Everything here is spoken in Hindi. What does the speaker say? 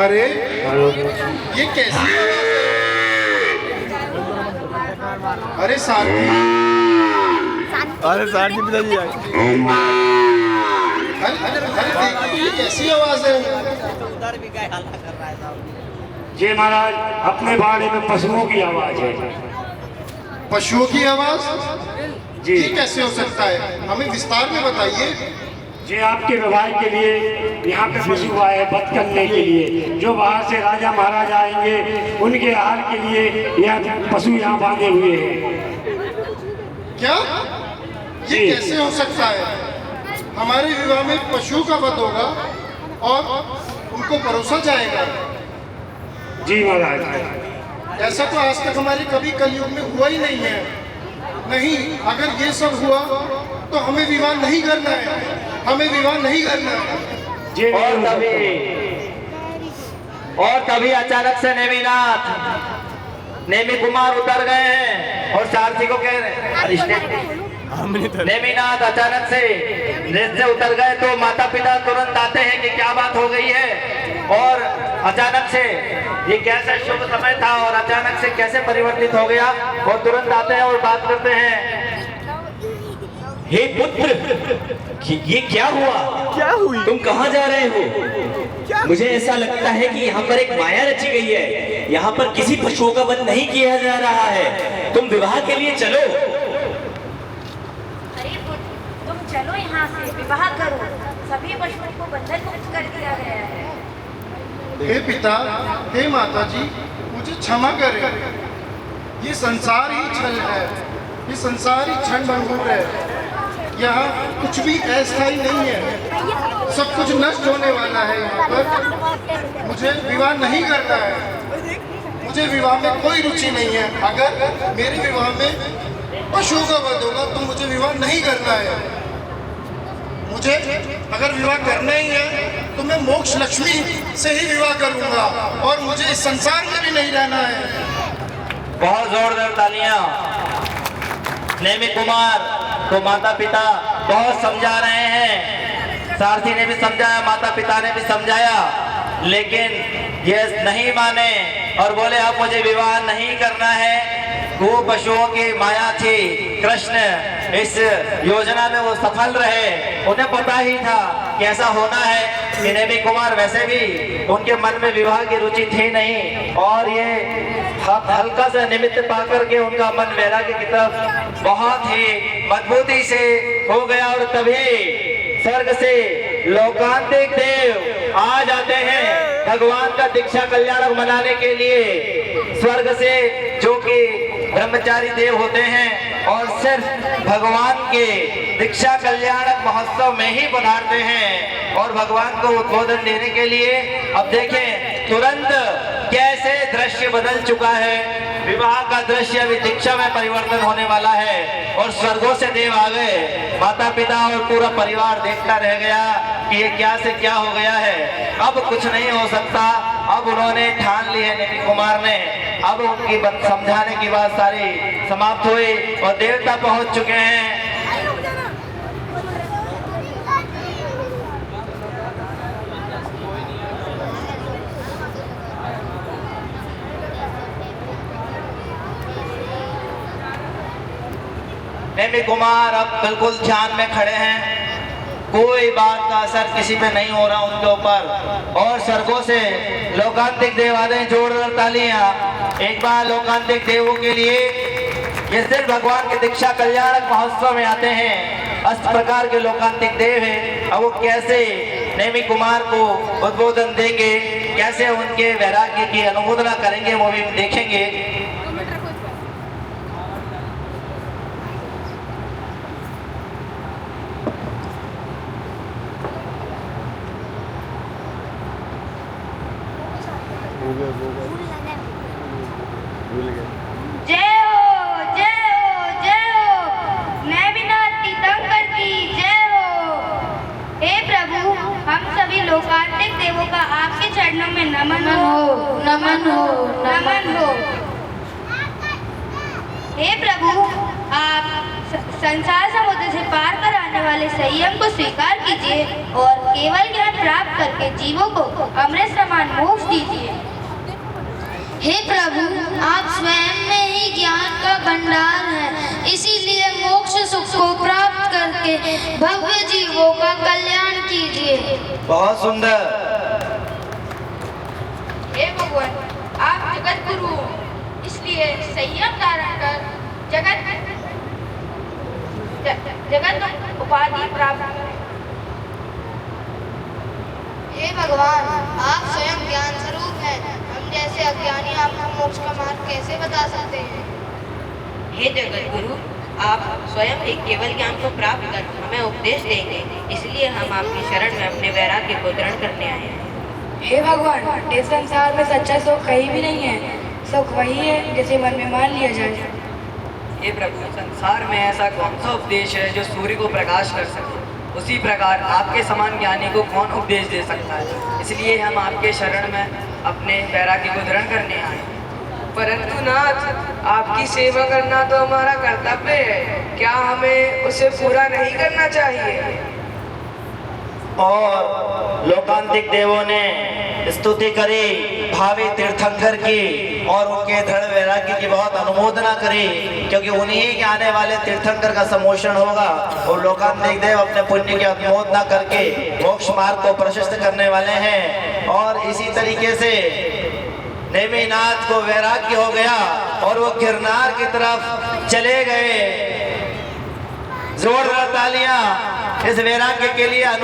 अरे ये कैसी आवाज़ है? अरे सारथी, अरे सारथी पिताजी आए। अरे देखिए, ये कैसी आवाज़ है? जी महाराज, अपने बाड़े में पशुओं की आवाज है। पशुओं की आवाज़? जी ये कैसे हो सकता है? हमें विस्तार में बताइए। जी, आपके विवाह के लिए यहाँ पे पशु आए हैं वध करने के लिए। जो बाहर से राजा महाराजा आएंगे उनके आहार के लिए यह पशु यहाँ बांधे हुए हैं। क्या ये जी। कैसे हो सकता है? हमारे विवाह में पशु का वध होगा और उनको परोसा जाएगा? जी महाराज, ऐसा तो आज तक हमारे कभी कलयुग में हुआ ही नहीं है। नहीं, अगर ये सब हुआ तो हमें विवाह नहीं करना है, हमें विवाह नहीं करना है। जी और तभी अचानक से नेमी कुमार उतर गए हैं और सारथी को कह रहे हैं, नेमिनाथ अचानक से रेस से उतर गए तो माता पिता तुरंत आते हैं कि क्या बात हो गई है। और अचानक से ये कैसा शुभ समय था और अचानक से कैसे परिवर्तित हो गया, और तुरंत आते हैं और बात करते हैं। हे पुत्र, ये क्या हुआ? क्या हुई? तुम कहाँ जा रहे हो? मुझे ऐसा लगता है कि यहाँ पर एक माया रची गई है। यहाँ पर किसी पशुओं का वध नहीं किया जा रहा है। तुम विवाह के लिए चलो। अरे पुत्र, तुम चलो यहाँ से, विवाह करो। सभी पशुओं को बंधन मुक्त कर दिया गया है। हे पिता, हे माता जी, मुझे क्षमा करें। ये संसार ही छल है, ये संसार ही क्षण भंगुर है। यहाँ कुछ भी अस्थायी नहीं है, सब कुछ नष्ट होने वाला है यहाँ पर। मुझे विवाह नहीं करना है, मुझे विवाह में कोई रुचि नहीं है। अगर मेरे विवाह में पशुओं का वध होगा तो मुझे विवाह नहीं करना है। मुझे अगर विवाह करना ही है तो मैं मोक्ष लक्ष्मी से ही विवाह करूंगा और मुझे इस संसार में भी नहीं रहना है। बहुत जोरदार तालियां। नेमी कुमार को माता पिता बहुत समझा रहे हैं। सारथी ने भी समझाया, माता पिता ने भी समझाया, लेकिन ये नहीं माने और बोले अब मुझे विवाह नहीं करना है। गो पशुओं की माया थी, कृष्ण इस योजना में वो सफल रहे। उन्हें पता ही था कि ऐसा होना है कि नेमी कुमार वैसे भी उनके मन में विवाह की रुचि थी नहीं, और ये हल्का सा निमित्त पाकर के उनका मन वैराग्य की तरफ बहुत ही मजबूती से हो गया। और तभी स्वर्ग से लोकांतिक देव आ जाते हैं भगवान का दीक्षा कल्याण मनाने के लिए। स्वर्ग से जो कि ब्रह्मचारी देव होते हैं और सिर्फ भगवान के दीक्षा कल्याणक महोत्सव में ही पधारते हैं और भगवान को उद्बोधन देने के लिए। अब देखें तुरंत कैसे दृश्य बदल चुका है। विवाह का दृश्य अभी दीक्षा में परिवर्तन होने वाला है और स्वर्गों से देव आ गए। माता पिता और पूरा परिवार देखता रह गया कि ये क्या से क्या हो गया है। अब कुछ नहीं हो सकता। अब उन्होंने ठान ली है नेमी कुमार ने। अब उनकी समझाने की बात सारी समाप्त हुई और देवता पहुंच चुके हैं। नेमी कुमार अब बिल्कुल ध्यान में खड़े हैं। कोई बात का असर किसी पे नहीं हो रहा उनके ऊपर। और स्वर्गों से लोकांतिक देव आ रहे। जोरदार तालियां एक बार लोकांतिक देवों के लिए। ये सिर्फ भगवान के दीक्षा कल्याणक महोत्सव में आते हैं। अष्ट प्रकार के लोकांतिक देव हैं। अब वो कैसे नेमी कुमार को उद्बोधन देंगे, कैसे उनके वैराग्य की अनुमोदना करेंगे, वो भी देखेंगे। जय हो, जय हो, जय हो। नेमिनाथ तीर्थंकर की जय हो। हे प्रभु, हम सभी लोकांतिक देवों का आपके चरणों में नमन हो, नमन हो, नमन हो। हे प्रभु, आप संसार समुद्र से पार कराने आने वाले संयम को स्वीकार कीजिए और केवल ज्ञान प्राप्त करके जीवों को अमृत समान मोक्ष दीजिए। हे प्रभु, आप स्वयं में ही ज्ञान का भंडार हैं, इसीलिए मोक्ष सुख को प्राप्त करके भव्य जीवों का कल्याण कीजिए। बहुत सुंदर। हे भगवान, आप जगत गुरु हो, इसलिए संयम धारण कर जगत उपाधि प्राप्त करें। हे भगवान, आप स्वयं ज्ञान स्वरूप हैं, हम जैसे अज्ञानी आपको मोक्ष का मार्ग कैसे बता सकते हैं? हे जगत गुरु, आप स्वयं एक केवल ज्ञान को प्राप्त कर हमें उपदेश देंगे, इसलिए हम आपकी शरण में अपने वैराग्य को दृढ़ करने आए हैं। हे भगवान, इस संसार में सच्चा सुख कहीं भी नहीं है, सुख वही है जिसे मन में मान लिया जाए। हे प्रभु, संसार में ऐसा कौन सा उपदेश है जो सूर्य को प्रकाश कर सके? उसी प्रकार आपके समान ज्ञानी को कौन उपदेश दे सकता है? इसलिए हम आपके शरण में अपने वैराग्य को दृढ़ करने आए। परंतु नाथ, आपकी सेवा करना तो हमारा कर्तव्य है, क्या हमें उसे पूरा नहीं करना चाहिए? और लोकांतिक देवों ने स्तुति करी भावी तीर्थंकर की और उनके दृढ़ वैराग्य की बहुत अनुमोदना करी, क्योंकि उन्हीं के आने वाले तीर्थंकर का समोषण होगा और लोकांतिक देव अपने पुण्य की अनुमोदना करके मोक्ष मार्ग को प्रशस्त करने वाले हैं। और इसी तरीके से नेमिनाथ को वैराग्य हो गया और वो गिरनार की तरफ चले गए। जोरदार तालियां इस वैराग्य के लिए।